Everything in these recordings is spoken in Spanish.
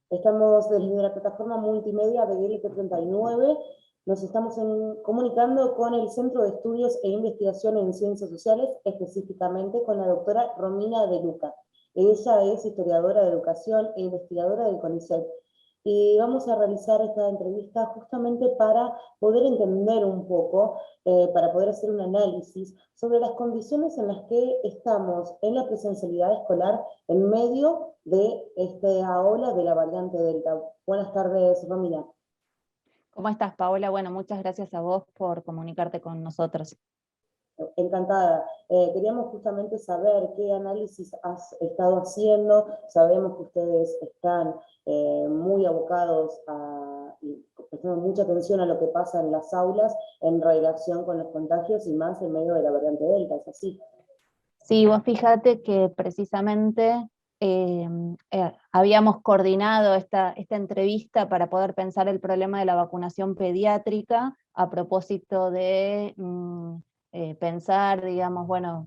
Estamos desde la plataforma multimedia de BLT39, nos estamos comunicando con el Centro de Estudios e Investigación en Ciencias Sociales, específicamente con la doctora Romina De Luca. Ella es historiadora de educación e investigadora del CONICET. Y vamos a realizar esta entrevista justamente para poder entender un poco, para poder hacer un análisis sobre las condiciones en las que estamos en la presencialidad escolar en medio de esta ola de la variante Delta. Buenas tardes, Romina. ¿Cómo estás, Paola? Bueno, muchas gracias a vos por comunicarte con nosotros. Encantada. Queríamos justamente saber qué análisis has estado haciendo. Sabemos que ustedes están muy abocados y prestando mucha atención a lo que pasa en las aulas en relación con los contagios y más en medio de la variante Delta, ¿es así? Sí, vos fíjate que precisamente habíamos coordinado esta entrevista para poder pensar el problema de la vacunación pediátrica a propósito de pensar, digamos, bueno,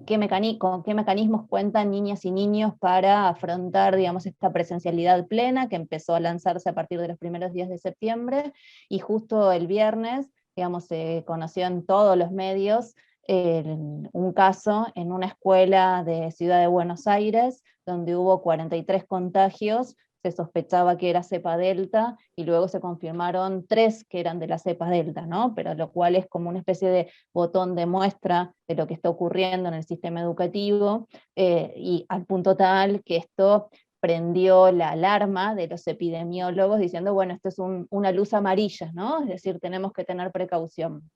qué mecanismos cuentan niñas y niños para afrontar, digamos, esta presencialidad plena que empezó a lanzarse a partir de los primeros días de septiembre, y justo el viernes, digamos, se conoció en todos los medios un caso en una escuela de Ciudad de Buenos Aires, donde hubo 43 contagios, se sospechaba que era cepa delta, y luego se confirmaron 3 que eran de la cepa delta, ¿no? Pero lo cual es como una especie de botón de muestra de lo que está ocurriendo en el sistema educativo, y al punto tal que esto prendió la alarma de los epidemiólogos diciendo, bueno, esto es una luz amarilla, ¿no? Es decir, tenemos que tener precaución.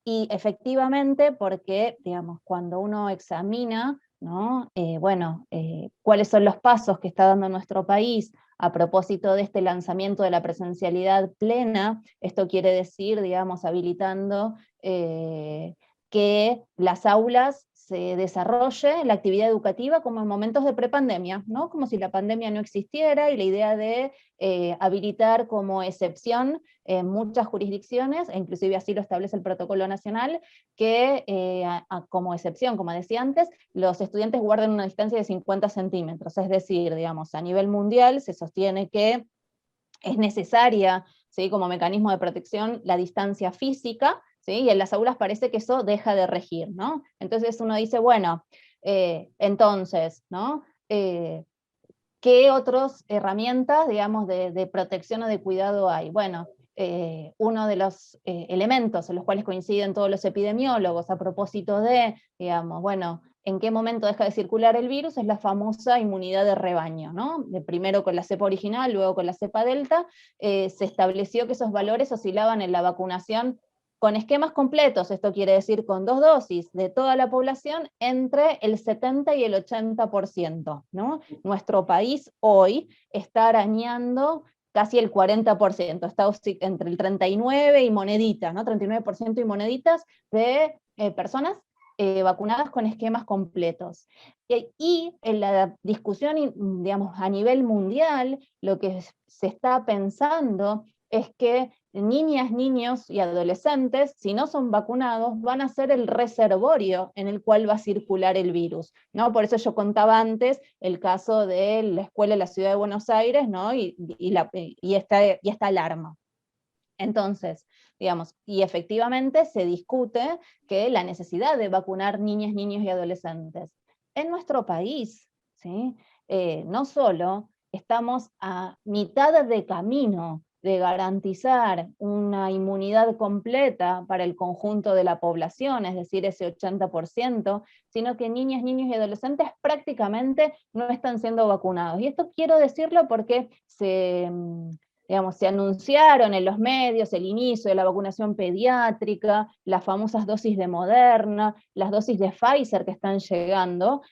Y efectivamente, porque, digamos, cuando uno examina, ¿no? Cuáles son los pasos que está dando nuestro país a propósito de este lanzamiento de la presencialidad plena, esto quiere decir, digamos, habilitando que las aulas se desarrolle la actividad educativa como en momentos de prepandemia, ¿no? Como si la pandemia no existiera, y la idea de habilitar como excepción en muchas jurisdicciones, e inclusive así lo establece el protocolo nacional, que como excepción, como decía antes, los estudiantes guarden una distancia de 50 centímetros, es decir, digamos, a nivel mundial se sostiene que es necesaria, ¿sí?, como mecanismo de protección la distancia física, ¿sí?, y en las aulas parece que eso deja de regir, ¿no? Entonces uno dice, bueno, entonces, ¿no? ¿Qué otras herramientas, digamos, de protección o de cuidado hay? Bueno, uno de los elementos en los cuales coinciden todos los epidemiólogos a propósito de, digamos, bueno, en qué momento deja de circular el virus, es la famosa inmunidad de rebaño, ¿no? Primero con la cepa original, luego con la cepa delta, se estableció que esos valores oscilaban en la vacunación con esquemas completos, esto quiere decir con 2 dosis de toda la población, entre el 70 y el 80%, ¿no? Nuestro país hoy está arañando casi el 40%, está entre el 39 y moneditas, ¿no? 39% y moneditas de personas vacunadas con esquemas completos. Y en la discusión, digamos, a nivel mundial, lo que se está pensando es que niñas, niños y adolescentes, si no son vacunados, van a ser el reservorio en el cual va a circular el virus, ¿no? Por eso yo contaba antes el caso de la escuela de la Ciudad de Buenos Aires, ¿no? y esta alarma. Entonces, digamos, y efectivamente se discute que la necesidad de vacunar niñas, niños y adolescentes. En nuestro país, ¿sí? No solo estamos a mitad de camino de garantizar una inmunidad completa para el conjunto de la población, es decir, ese 80%, sino que niñas, niños y adolescentes prácticamente no están siendo vacunados. Y esto quiero decirlo porque digamos, se anunciaron en los medios el inicio de la vacunación pediátrica, las famosas dosis de Moderna, las dosis de Pfizer que están llegando,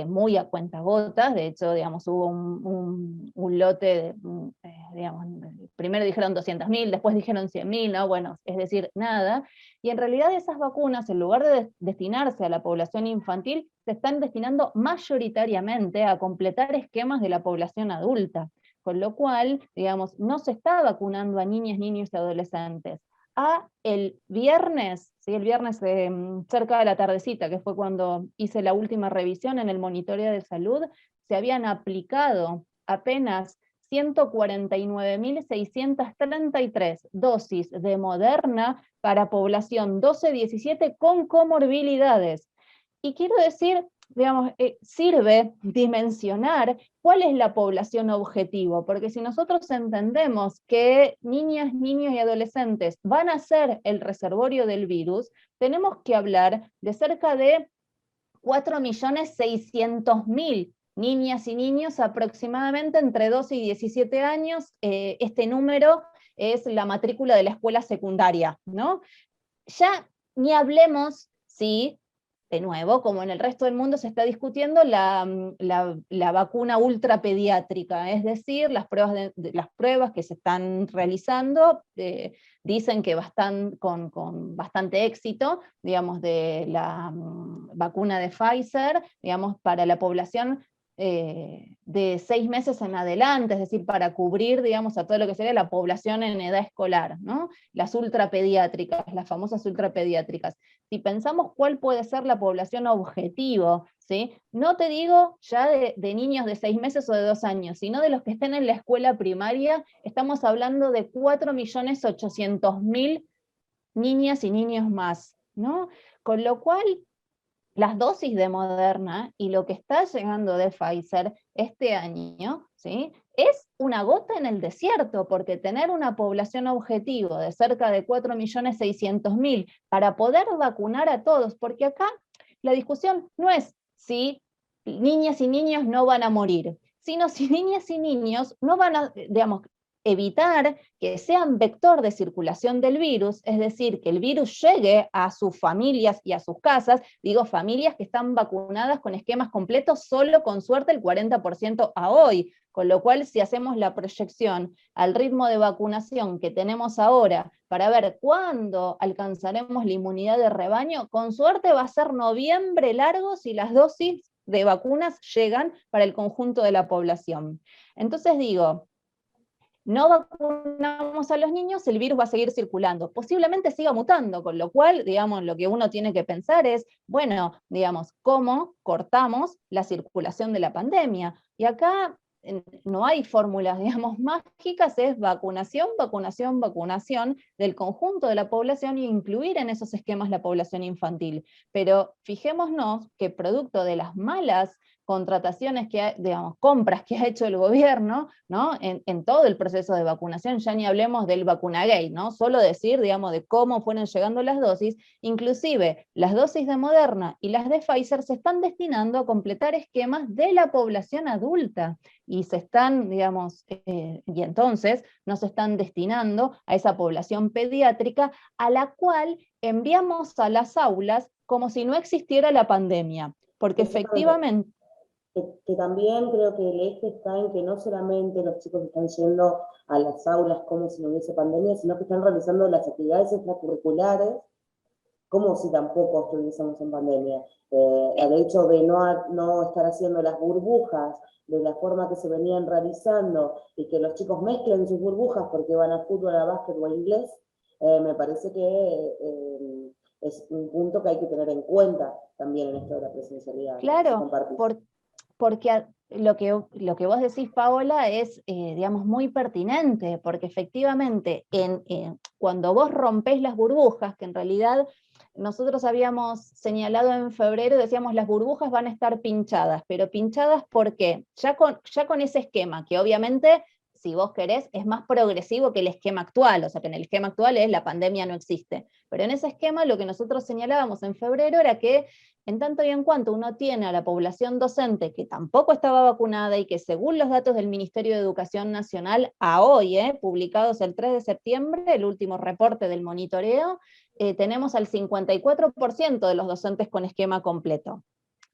muy a cuentagotas. De hecho, digamos, hubo un lote, digamos, primero dijeron 200.000, después dijeron 100.000, ¿no? Bueno, es decir, nada. Y en realidad esas vacunas, en lugar de destinarse a la población infantil, se están destinando mayoritariamente a completar esquemas de la población adulta. Con lo cual, digamos, no se está vacunando a niñas, niños y adolescentes. El viernes, ¿sí? El viernes cerca de la tardecita, que fue cuando hice la última revisión en el monitoreo de salud, se habían aplicado apenas 149.633 dosis de Moderna para población 12-17 con comorbilidades. Y quiero decir, digamos, sirve dimensionar cuál es la población objetivo, porque si nosotros entendemos que niñas, niños y adolescentes van a ser el reservorio del virus, tenemos que hablar de cerca de 4.600.000 niñas y niños aproximadamente entre 12 y 17 años. Este número es la matrícula de la escuela secundaria, ¿no? Ya ni hablemos si, de nuevo, como en el resto del mundo se está discutiendo la vacuna ultrapediátrica, es decir, las pruebas que se están realizando dicen que con bastante éxito, digamos, de la vacuna de Pfizer, digamos, para la población de 6 meses en adelante, es decir, para cubrir, digamos, a todo lo que sería la población en edad escolar, ¿no? Las ultrapediátricas, las famosas ultrapediátricas. Si pensamos cuál puede ser la población objetivo, ¿sí? No te digo ya de niños de 6 meses o de 2 años, sino de los que estén en la escuela primaria, estamos hablando de 4.800.000 niñas y niños más, ¿no? Con lo cual, las dosis de Moderna y lo que está llegando de Pfizer este año, ¿sí?, es una gota en el desierto, porque tener una población objetivo de cerca de 4.600.000 para poder vacunar a todos, porque acá la discusión no es si niñas y niños no van a morir, sino si niñas y niños no van a, digamos, evitar que sean vector de circulación del virus, es decir, que el virus llegue a sus familias y a sus casas, digo familias que están vacunadas con esquemas completos, solo con suerte el 40% a hoy, con lo cual si hacemos la proyección al ritmo de vacunación que tenemos ahora, para ver cuándo alcanzaremos la inmunidad de rebaño, con suerte va a ser noviembre largo si las dosis de vacunas llegan para el conjunto de la población. Entonces digo, no vacunamos a los niños, el virus va a seguir circulando, posiblemente siga mutando, con lo cual, digamos, lo que uno tiene que pensar es, bueno, digamos, ¿cómo cortamos la circulación de la pandemia? Y acá no hay fórmulas, digamos, mágicas, es vacunación, vacunación, vacunación del conjunto de la población y incluir en esos esquemas la población infantil. Pero fijémonos que producto de las malas contrataciones digamos, compras que ha hecho el gobierno, ¿no?, en todo el proceso de vacunación, ya ni hablemos del vacunagate, ¿no?, solo decir, digamos, de cómo fueron llegando las dosis, inclusive las dosis de Moderna y las de Pfizer se están destinando a completar esquemas de la población adulta, y se están, digamos, y entonces no se están destinando a esa población pediátrica a la cual enviamos a las aulas como si no existiera la pandemia, porque efectivamente que también creo que el eje está en que no solamente los chicos están yendo a las aulas como si no hubiese pandemia, sino que están realizando las actividades extracurriculares como si tampoco estuviésemos en pandemia. El hecho de no estar haciendo las burbujas de la forma que se venían realizando y que los chicos mezclen sus burbujas porque van a fútbol, a básquet o a inglés, me parece que es un punto que hay que tener en cuenta también en esto de la presencialidad. Claro, porque lo que vos decís, Paola, es, digamos, muy pertinente, porque efectivamente cuando vos rompés las burbujas, que en realidad nosotros habíamos señalado en febrero, decíamos las burbujas van a estar pinchadas, pero pinchadas ¿por qué? Ya con ese esquema, que obviamente, si vos querés, es más progresivo que el esquema actual, o sea que en el esquema actual es la pandemia no existe, pero en ese esquema lo que nosotros señalábamos en febrero era que en tanto y en cuanto uno tiene a la población docente que tampoco estaba vacunada y que según los datos del Ministerio de Educación Nacional a hoy, publicados el 3 de septiembre, el último reporte del monitoreo, tenemos al 54% de los docentes con esquema completo.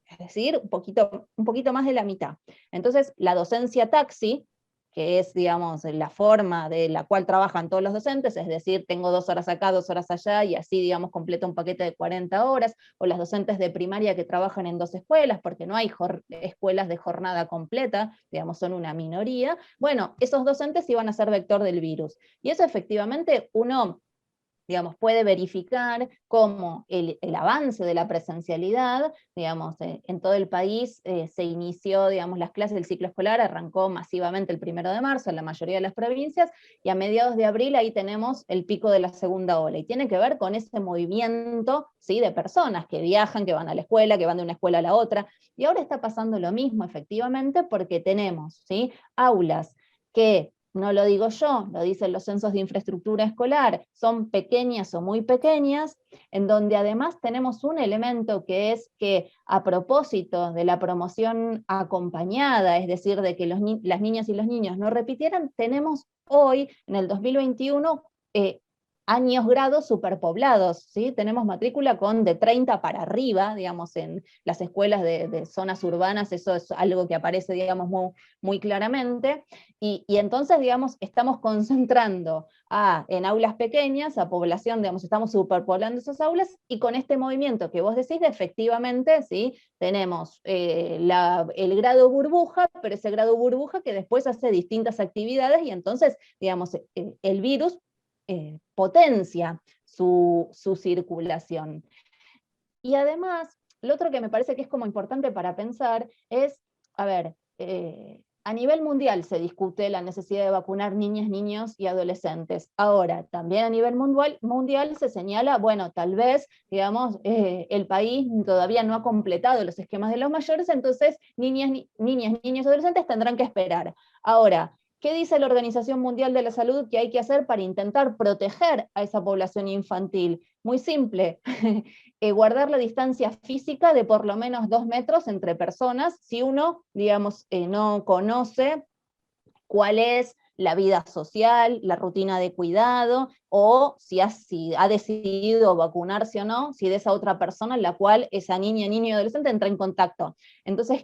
Es decir, un poquito más de la mitad. Entonces, la docencia taxi, que es, digamos, la forma de la cual trabajan todos los docentes, es decir, tengo 2 horas acá, 2 horas allá, y así, digamos, completo un paquete de 40 horas, o las docentes de primaria que trabajan en 2 escuelas, porque no hay escuelas de jornada completa, digamos, son una minoría, bueno, esos docentes iban a ser vector del virus. Y eso efectivamente uno digamos, puede verificar cómo el avance de la presencialidad, digamos, en todo el país se inició, digamos, las clases del ciclo escolar, arrancó masivamente el 1 de marzo en la mayoría de las provincias, y a mediados de abril ahí tenemos el pico de la segunda ola, y tiene que ver con ese movimiento, ¿sí?, de personas que viajan, que van a la escuela, que van de una escuela a la otra, y ahora está pasando lo mismo, efectivamente, porque tenemos, ¿sí?, aulas que, no lo digo yo, lo dicen los censos de infraestructura escolar, son pequeñas o muy pequeñas, en donde además tenemos un elemento que es que, a propósito de la promoción acompañada, es decir, de que las niñas y los niños no repitieran, tenemos hoy, en el 2021, años grados superpoblados, ¿sí? Tenemos matrícula con de 30 para arriba, digamos, en las escuelas de zonas urbanas, eso es algo que aparece, digamos, muy, muy claramente, y entonces, digamos, estamos concentrando en aulas pequeñas, a población, digamos, estamos superpoblando esas aulas, y con este movimiento que vos decís, efectivamente, ¿sí?, tenemos el grado burbuja, pero ese grado burbuja que después hace distintas actividades, y entonces, digamos, el virus potencia su circulación. Y además, lo otro que me parece que es como importante para pensar es, a ver, a nivel mundial se discute la necesidad de vacunar niñas, niños y adolescentes. Ahora, también a nivel mundial se señala, bueno, tal vez, digamos, el país todavía no ha completado los esquemas de los mayores, entonces niñas, niños y adolescentes tendrán que esperar. Ahora, ¿qué dice la Organización Mundial de la Salud que hay que hacer para intentar proteger a esa población infantil? Muy simple, guardar la distancia física de por lo menos 2 metros entre personas, si uno, digamos, no conoce cuál es la vida social, la rutina de cuidado, o si ha decidido vacunarse o no, si de esa otra persona en la cual esa niña, niño y adolescente entra en contacto. Entonces,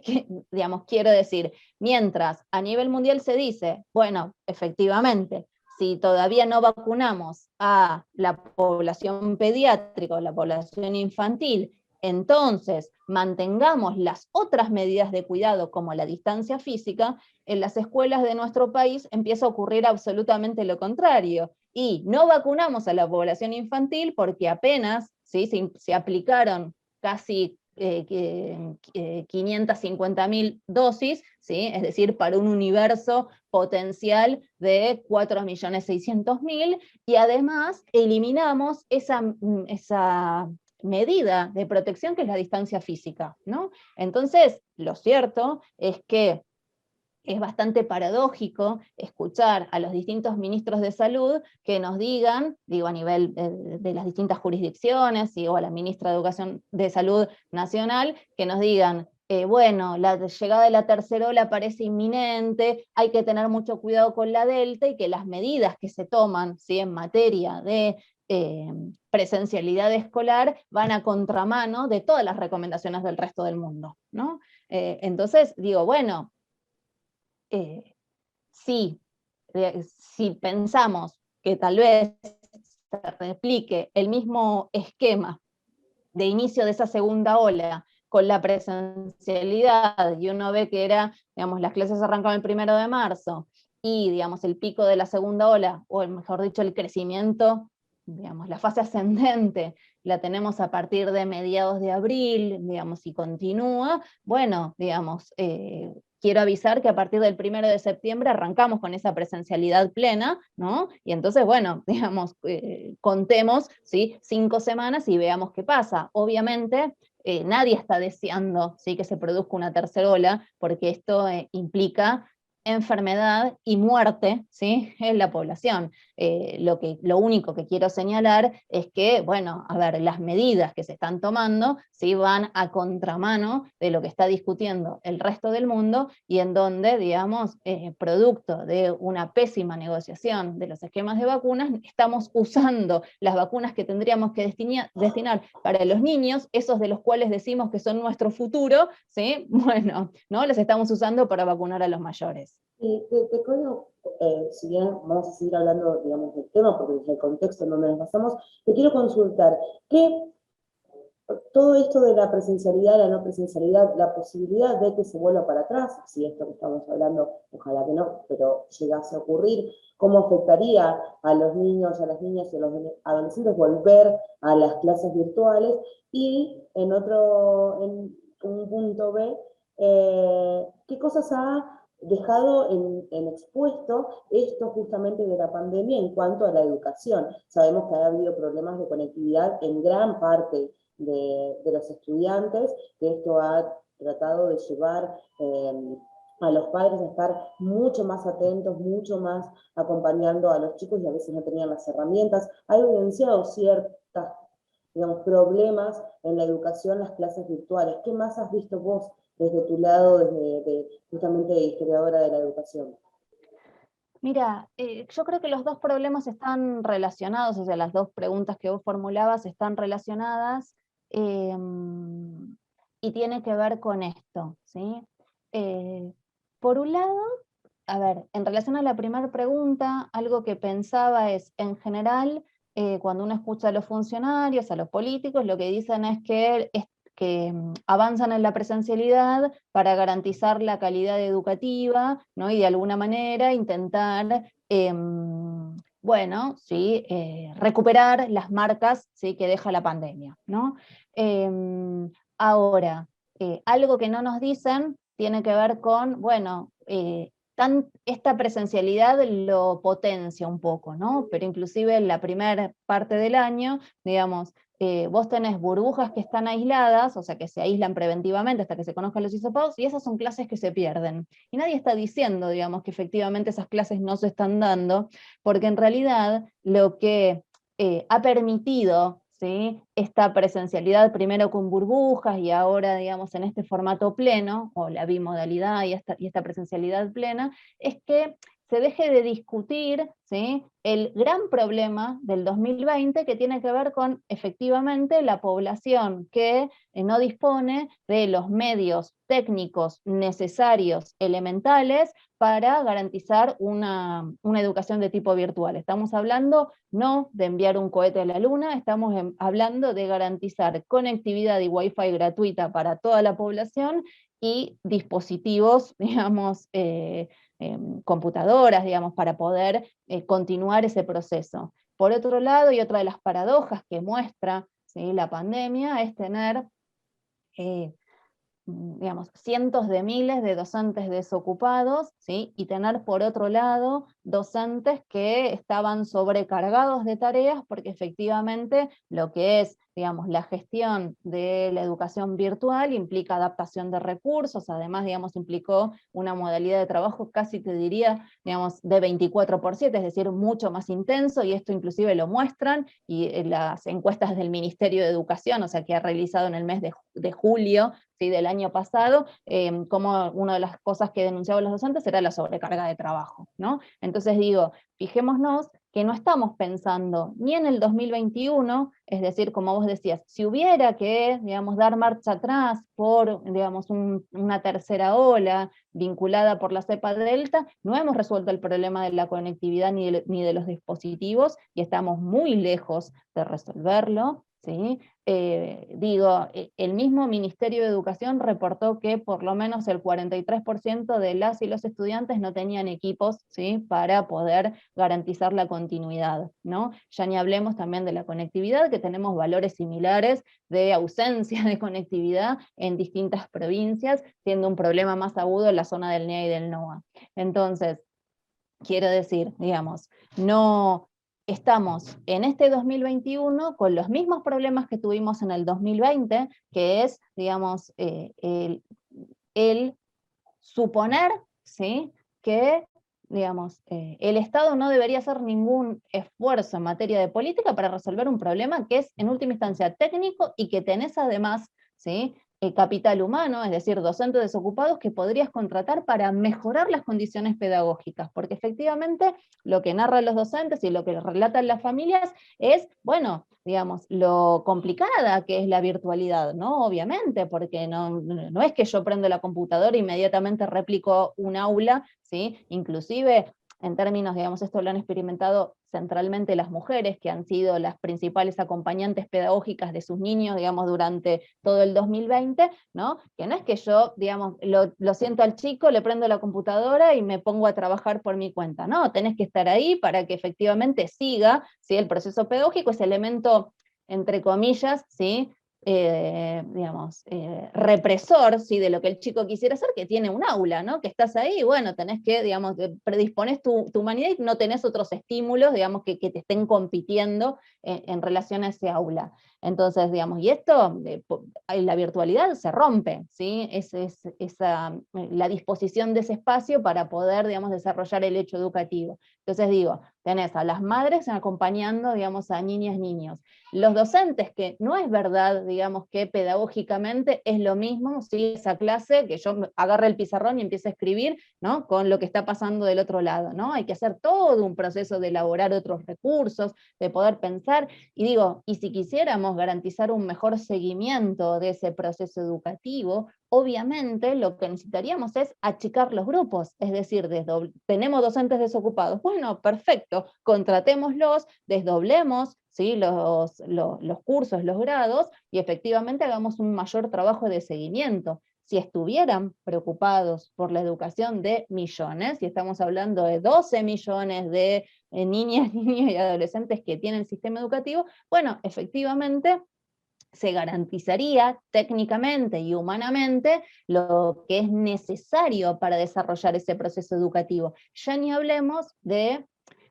digamos, quiero decir, mientras a nivel mundial se dice, bueno, efectivamente, si todavía no vacunamos a la población pediátrica o la población infantil, entonces mantengamos las otras medidas de cuidado como la distancia física, en las escuelas de nuestro país empieza a ocurrir absolutamente lo contrario, y no vacunamos a la población infantil porque apenas, ¿sí?, se aplicaron casi 550.000 dosis, ¿sí?, es decir, para un universo potencial de 4.600.000, y además eliminamos esa medida de protección que es la distancia física, ¿no? Entonces, lo cierto es que es bastante paradójico escuchar a los distintos ministros de salud que nos digan, digo a nivel de las distintas jurisdicciones, o a la ministra de Educación de Salud Nacional, que nos digan, bueno, la llegada de la tercera ola parece inminente, hay que tener mucho cuidado con la Delta, y que las medidas que se toman, ¿sí?, en materia de presencialidad escolar van a contramano de todas las recomendaciones del resto del mundo, ¿no? Entonces digo, bueno, si pensamos que tal vez se replique el mismo esquema de inicio de esa segunda ola con la presencialidad, y uno ve que digamos, las clases arrancaban el 1 de marzo, y digamos, el pico de la segunda ola, o mejor dicho, el crecimiento, digamos, la fase ascendente, la tenemos a partir de mediados de abril, digamos, y continúa, bueno, digamos, quiero avisar que a partir del 1 de septiembre arrancamos con esa presencialidad plena, ¿no? Y entonces, bueno, digamos, contemos, ¿sí?, 5 semanas y veamos qué pasa. Obviamente, nadie está deseando, ¿sí?, que se produzca una tercera ola, porque esto implica enfermedad y muerte, ¿sí?, en la población. Lo único que quiero señalar es que, bueno, a ver, las medidas que se están tomando, ¿sí?, van a contramano de lo que está discutiendo el resto del mundo, y en donde, digamos, producto de una pésima negociación de los esquemas de vacunas, estamos usando las vacunas que tendríamos que destinar para los niños, esos de los cuales decimos que son nuestro futuro, ¿sí?, bueno, ¿no?, las estamos usando para vacunar a los mayores. Y te creo, si bien vamos a seguir hablando, digamos, del tema, porque es el contexto en donde nos basamos, te quiero consultar, ¿qué todo esto de la presencialidad, la no presencialidad, la posibilidad de que se vuelva para atrás, si esto que estamos hablando, ojalá que no, pero llegase a ocurrir, cómo afectaría a los niños, a las niñas y a los adolescentes volver a las clases virtuales, y en un punto B, qué cosas ha dejado en expuesto esto justamente de la pandemia en cuanto a la educación. Sabemos que ha habido problemas de conectividad en gran parte de los estudiantes, que esto ha tratado de llevar a los padres a estar mucho más atentos, mucho más acompañando a los chicos, y a veces no tenían las herramientas. Ha evidenciado ciertas, digamos, problemas en la educación, las clases virtuales. ¿Qué más has visto vos desde tu lado, justamente de historiadora de la educación? Mira, yo creo que los dos problemas están relacionados, o sea, las dos preguntas que vos formulabas están relacionadas, y tiene que ver con esto, ¿sí? Por un lado, a ver, en relación a la primera pregunta, algo que pensaba es, en general, cuando uno escucha a los funcionarios, a los políticos, lo que dicen es que avanzan en la presencialidad para garantizar la calidad educativa, ¿no? Y de alguna manera intentar, bueno, ¿sí? Recuperar las marcas, ¿sí? Que deja la pandemia, ¿no? Ahora, algo que no nos dicen tiene que ver con, bueno, esta presencialidad lo potencia un poco, ¿no? Pero inclusive en la primera parte del año, digamos, vos tenés burbujas que están aisladas, o sea, que se aíslan preventivamente hasta que se conozcan los hisopados, y esas son clases que se pierden. Y nadie está diciendo, digamos, que efectivamente esas clases no se están dando, porque en realidad lo que ha permitido, ¿sí? Esta presencialidad, primero con burbujas y ahora, digamos, en este formato pleno, o la bimodalidad y esta presencialidad plena, es que se deje de discutir, ¿sí? El gran problema del 2020, que tiene que ver con, efectivamente, la población que no dispone de los medios técnicos necesarios, elementales, para garantizar una educación de tipo virtual. Estamos hablando no de enviar un cohete a la luna, estamos hablando de garantizar conectividad y wifi gratuita para toda la población y dispositivos, digamos, computadoras, digamos, para poder continuar ese proceso. Por otro lado, y otra de las paradojas que muestra, ¿sí? La pandemia es tener, digamos, cientos de miles de docentes desocupados, ¿sí? Y tener por otro lado docentes que estaban sobrecargados de tareas, porque efectivamente lo que es, digamos, la gestión de la educación virtual implica adaptación de recursos, además, digamos, implicó una modalidad de trabajo casi te diría, digamos, de 24/7, es decir, mucho más intenso, y esto inclusive lo muestran, y las encuestas del Ministerio de Educación, o sea, que ha realizado en el mes de julio, ¿sí? Del año pasado, como una de las cosas que denunciaban los docentes era la sobrecarga de trabajo, ¿no? Entonces digo, fijémonos que no estamos pensando ni en el 2021, es decir, como vos decías, si hubiera que, digamos, dar marcha atrás por, digamos, una tercera ola vinculada por la cepa delta, no hemos resuelto el problema de la conectividad ni de los dispositivos, y estamos muy lejos de resolverlo, ¿sí? Digo, el mismo Ministerio de Educación reportó que por lo menos el 43% de las y los estudiantes no tenían equipos, ¿sí? Para poder garantizar la continuidad, ¿no? Ya ni hablemos también de la conectividad, que tenemos valores similares de ausencia de conectividad en distintas provincias, siendo un problema más agudo en la zona del NEA y del NOA. Entonces, quiero decir, digamos, no estamos en este 2021 con los mismos problemas que tuvimos en el 2020, que es, digamos, el suponer, ¿sí? Que, digamos, el Estado no debería hacer ningún esfuerzo en materia de política para resolver un problema que es en última instancia técnico, y que tenés además, ¿sí? Capital humano, es decir, docentes desocupados que podrías contratar para mejorar las condiciones pedagógicas, porque efectivamente lo que narran los docentes y lo que relatan las familias es, bueno, digamos, lo complicada que es la virtualidad, ¿no? Obviamente, porque no es que yo prendo la computadora e inmediatamente replico un aula, ¿sí? Inclusive en términos, digamos, esto lo han experimentado centralmente las mujeres, que han sido las principales acompañantes pedagógicas de sus niños, digamos, durante todo el 2020, ¿no? Que no es que yo, digamos, lo siento al chico, le prendo la computadora y me pongo a trabajar por mi cuenta, no, tenés que estar ahí para que efectivamente siga, ¿sí? El proceso pedagógico, ese elemento, entre comillas, ¿sí? Digamos, represor, ¿sí? De lo que el chico quisiera hacer, que tiene un aula, ¿no? Que estás ahí, y bueno, tenés que, digamos, predispones tu humanidad y no tenés otros estímulos, digamos, que te estén compitiendo en relación a ese aula. Entonces, digamos, y esto, la virtualidad se rompe, ¿sí? La disposición de ese espacio para poder, digamos, desarrollar el hecho educativo. Entonces digo, tenés a las madres acompañando, digamos, a niñas, niños. Los docentes, que no es verdad, digamos, que pedagógicamente es lo mismo, ¿sí? Esa clase, que yo agarre el pizarrón y empiece a escribir, ¿no? Con lo que está pasando del otro lado, ¿no? Hay que hacer todo un proceso de elaborar otros recursos, de poder pensar, y digo, y si quisiéramos garantizar un mejor seguimiento de ese proceso educativo, obviamente lo que necesitaríamos es achicar los grupos, es decir, tenemos docentes desocupados, bueno, perfecto, contratémoslos, desdoblemos, ¿sí? los cursos, los grados, y efectivamente hagamos un mayor trabajo de seguimiento. Si estuvieran preocupados por la educación de millones, y estamos hablando de 12 millones de niñas, niños y adolescentes que tienen el sistema educativo, bueno, efectivamente se garantizaría técnicamente y humanamente lo que es necesario para desarrollar ese proceso educativo. Ya ni hablemos de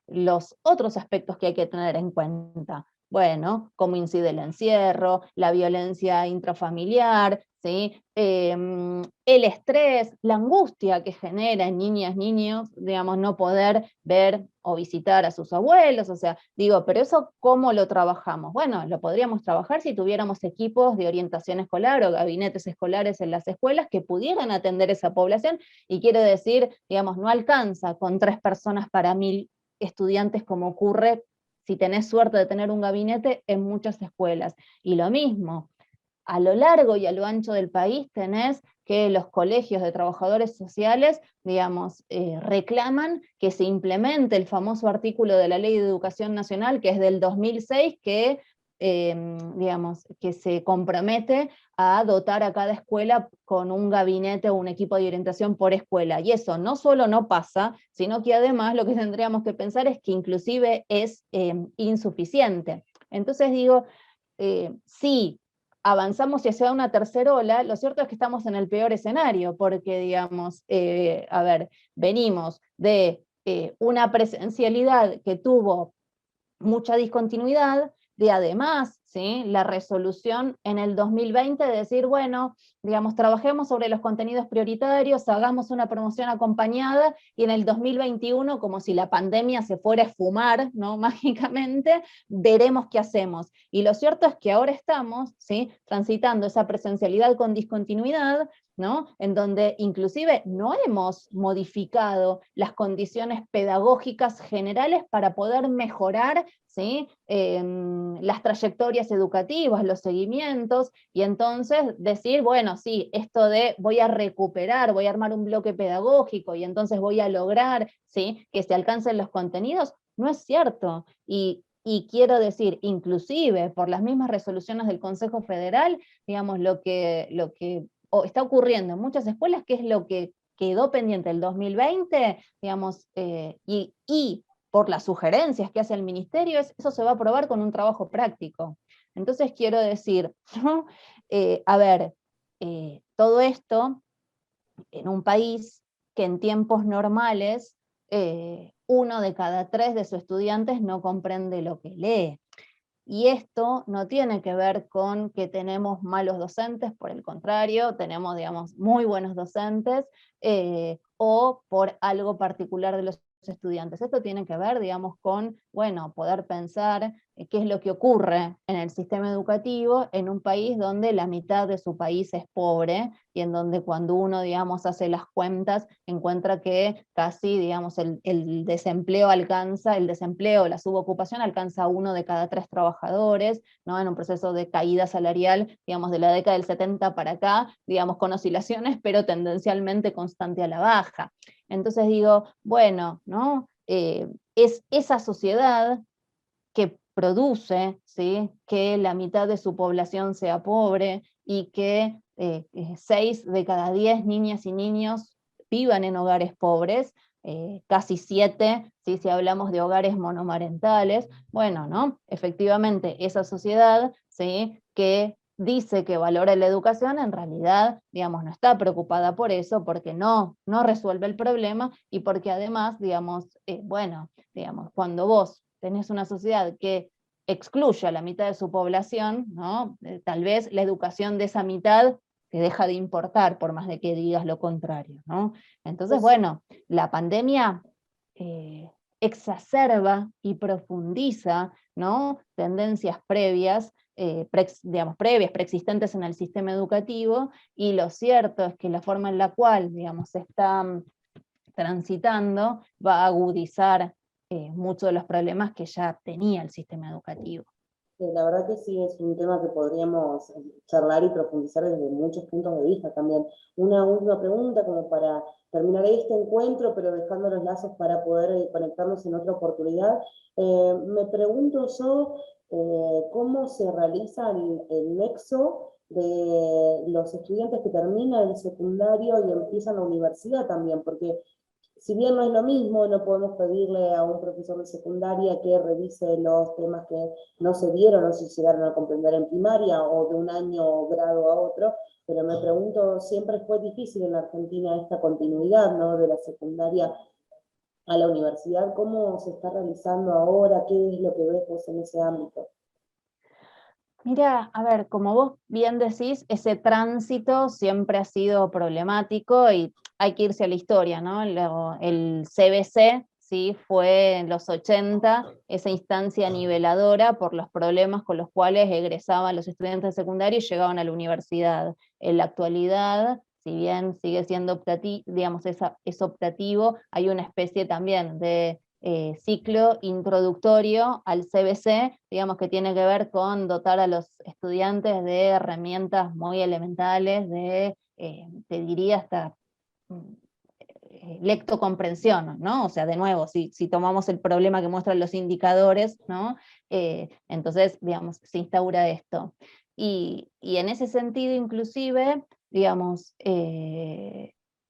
los otros aspectos que hay que tener en cuenta. Bueno, cómo incide el encierro, la violencia intrafamiliar, ¿sí? El estrés, la angustia que genera en niñas, niños, digamos, no poder ver o visitar a sus abuelos, o sea, digo, pero eso ¿cómo lo trabajamos? Bueno, lo podríamos trabajar si tuviéramos equipos de orientación escolar o gabinetes escolares en las escuelas que pudieran atender esa población, y quiero decir, digamos, no alcanza con 3 personas para 1000 estudiantes como ocurre si tenés suerte de tener un gabinete en muchas escuelas. Y lo mismo, a lo largo y a lo ancho del país tenés que los colegios de trabajadores sociales, digamos, reclaman que se implemente el famoso artículo de la Ley de Educación Nacional, que es del 2006, que, digamos, que se compromete a dotar a cada escuela con un gabinete o un equipo de orientación por escuela. Y eso no solo no pasa, sino que además lo que tendríamos que pensar es que inclusive es insuficiente. Entonces digo, sí, avanzamos hacia una tercera ola, lo cierto es que estamos en el peor escenario, porque, digamos, a ver, venimos de una presencialidad que tuvo mucha discontinuidad, de además, ¿sí? La resolución en el 2020 de decir, bueno, digamos, trabajemos sobre los contenidos prioritarios, hagamos una promoción acompañada, y en el 2021, como si la pandemia se fuera a esfumar, ¿no? Mágicamente, veremos qué hacemos. Y lo cierto es que ahora estamos, ¿sí? Transitando esa presencialidad con discontinuidad, ¿no? En donde inclusive no hemos modificado las condiciones pedagógicas generales para poder mejorar, ¿sí? Las trayectorias educativas, los seguimientos, y entonces decir, bueno, sí, esto de voy a recuperar, voy a armar un bloque pedagógico y entonces voy a lograr, ¿sí? Que se alcancen los contenidos, no es cierto. Y quiero decir, inclusive por las mismas resoluciones del Consejo Federal, digamos, lo que está ocurriendo en muchas escuelas, que es lo que quedó pendiente el 2020, digamos, y por las sugerencias que hace el ministerio, eso se va a aprobar con un trabajo práctico. Entonces quiero decir, ¿no? A ver, todo esto en un país que en tiempos normales 1 de cada 3 de sus estudiantes no comprende lo que lee. Y esto no tiene que ver con que tenemos malos docentes, por el contrario, tenemos, digamos, muy buenos docentes, o por algo particular de los estudiantes. Esto tiene que ver, digamos, con, bueno, poder pensar qué es lo que ocurre en el sistema educativo en un país donde la mitad de su país es pobre, y en donde cuando uno, digamos, hace las cuentas, encuentra que casi, digamos, el desempleo la subocupación alcanza a 1 de cada 3 trabajadores, ¿no? En un proceso de caída salarial, digamos, de la década del 70 para acá, digamos, con oscilaciones, pero tendencialmente constante a la baja. Entonces digo, bueno, ¿no? es esa sociedad que produce, ¿sí?, que la mitad de su población sea pobre y que 6 de cada 10 niñas y niños vivan en hogares pobres, casi 7, ¿sí?, si hablamos de hogares monomarentales. Bueno, ¿no? Efectivamente, esa sociedad, ¿sí?, que dice que valora la educación, en realidad, digamos, no está preocupada por eso, porque no resuelve el problema y porque además, digamos, bueno, digamos, cuando vos tenés una sociedad que excluye a la mitad de su población, ¿no? Tal vez la educación de esa mitad te deja de importar, por más de que digas lo contrario, ¿no? Entonces, Pues bueno, la pandemia exacerba y profundiza, ¿no?, tendencias previas, digamos, previas, preexistentes en el sistema educativo, y lo cierto es que la forma en la cual, digamos, se está transitando va a agudizar muchos de los problemas que ya tenía el sistema educativo. la verdad que sí es un tema que podríamos charlar y profundizar desde muchos puntos de vista también. Una última pregunta como para terminar este encuentro, pero dejando los lazos para poder conectarnos en otra oportunidad. Me pregunto yo cómo se realiza el nexo de los estudiantes que terminan el secundario y empiezan la universidad también, porque si bien no es lo mismo, no podemos pedirle a un profesor de secundaria que revise los temas que no se dieron o se llegaron a comprender en primaria o de un año o grado a otro, pero me pregunto, siempre fue difícil en la Argentina esta continuidad, ¿no?, de la secundaria a la universidad. ¿Cómo se está realizando ahora? ¿Qué es lo que ves vos en ese ámbito? Mira, a ver, como vos bien decís, ese tránsito siempre ha sido problemático y hay que irse a la historia, ¿no? El CBC, ¿sí?, fue en los 80 esa instancia niveladora por los problemas con los cuales egresaban los estudiantes de secundario y llegaban a la universidad. En la actualidad, si bien sigue siendo optativo, digamos, es optativo, hay una especie también de ciclo introductorio al CBC, digamos, que tiene que ver con dotar a los estudiantes de herramientas muy elementales, te diría hasta lectocomprensión, ¿no? O sea, de nuevo, si tomamos el problema que muestran los indicadores, ¿no? Entonces, digamos, se instaura esto. Y en ese sentido, inclusive, digamos,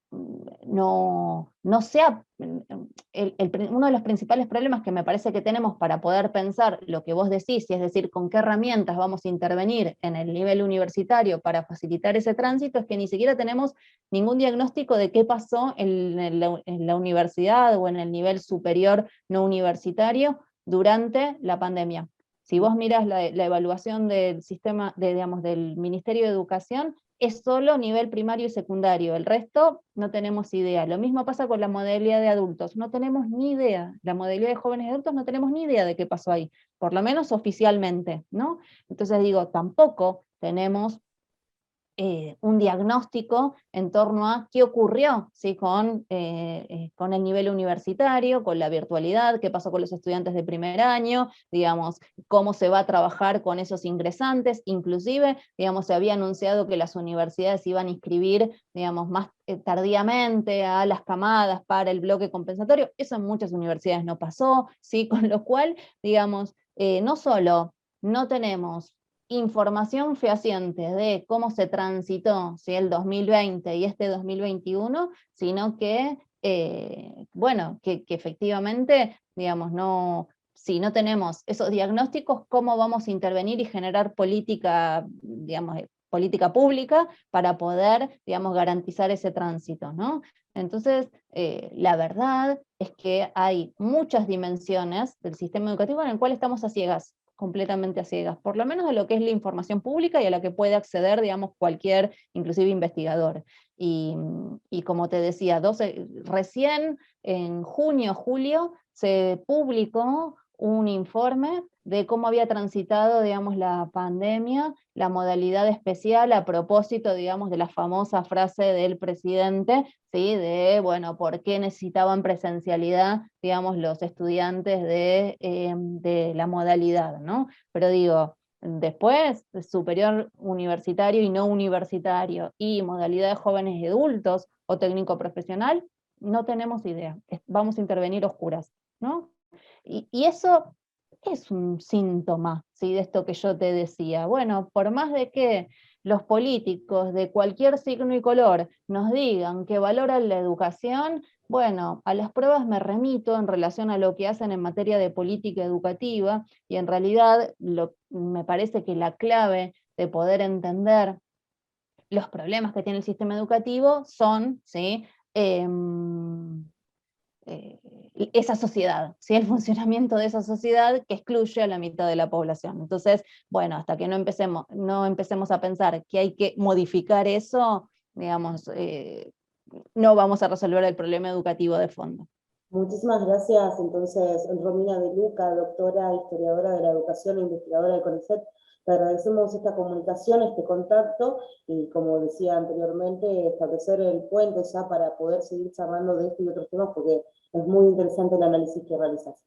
no sea, uno de los principales problemas que me parece que tenemos para poder pensar lo que vos decís, y es decir, con qué herramientas vamos a intervenir en el nivel universitario para facilitar ese tránsito, es que ni siquiera tenemos ningún diagnóstico de qué pasó en la universidad o en el nivel superior no universitario durante la pandemia. Si vos mirás la evaluación del sistema, digamos, del Ministerio de Educación, es solo nivel primario y secundario, el resto no tenemos idea. Lo mismo pasa con la modalidad de adultos, no tenemos ni idea. La modalidad de jóvenes y adultos no tenemos ni idea de qué pasó ahí, por lo menos oficialmente, ¿no? Entonces digo, tampoco tenemos un diagnóstico en torno a qué ocurrió, ¿sí?, con el nivel universitario, con la virtualidad, qué pasó con los estudiantes de primer año, digamos, cómo se va a trabajar con esos ingresantes, inclusive, digamos, se había anunciado que las universidades iban a inscribir, digamos, más tardíamente a las camadas para el bloque compensatorio. Eso en muchas universidades no pasó, ¿sí? Con lo cual, digamos, no solo no tenemos información fehaciente de cómo se transitó, ¿sí?, el 2020 y este 2021, sino que, bueno, que efectivamente, digamos, si no tenemos esos diagnósticos, ¿cómo vamos a intervenir y generar política, digamos, política pública para poder, digamos, garantizar ese tránsito, ¿no? Entonces, la verdad es que hay muchas dimensiones del sistema educativo en el cual estamos a ciegas, completamente a ciegas, por lo menos de lo que es la información pública y a la que puede acceder, digamos, cualquier, inclusive investigador. Y como te decía, recién en junio, julio, se publicó un informe de cómo había transitado, digamos, la pandemia, la modalidad especial a propósito, digamos, de la famosa frase del presidente, ¿sí?, de, bueno, por qué necesitaban presencialidad, digamos, los estudiantes de la modalidad, ¿no? Pero digo, después, superior universitario y no universitario, y modalidad de jóvenes y adultos o técnico profesional, no tenemos idea. Vamos a intervenir oscuras. ¿no? Y eso es un síntoma, ¿sí?, de esto que yo te decía. Bueno, por más de que los políticos de cualquier signo y color nos digan que valoran la educación, bueno, a las pruebas me remito en relación a lo que hacen en materia de política educativa, y en realidad me parece que la clave de poder entender los problemas que tiene el sistema educativo son, ¿sí?, eh, esa sociedad, ¿sí?, el funcionamiento de esa sociedad que excluye a la mitad de la población. Entonces, bueno, hasta que no empecemos a pensar que hay que modificar eso, digamos, no vamos a resolver el problema educativo de fondo. Muchísimas gracias, entonces, Romina De Luca, doctora, historiadora de la educación e investigadora del CONICET. Te agradecemos esta comunicación, este contacto, y como decía anteriormente, establecer el puente ya para poder seguir charlando de este y otros temas, porque es muy interesante el análisis que realizas.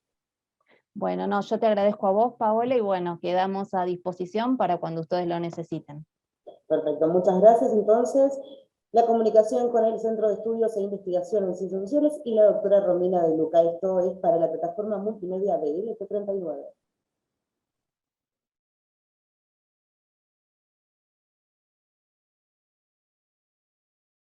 Bueno, no, yo te agradezco a vos, Paola, y bueno, quedamos a disposición para cuando ustedes lo necesiten. Perfecto, muchas gracias. Entonces, la comunicación con el Centro de Estudios e Investigación en Ciencias Sociales y la doctora Romina De Luca. Esto es para la plataforma multimedia de LP39.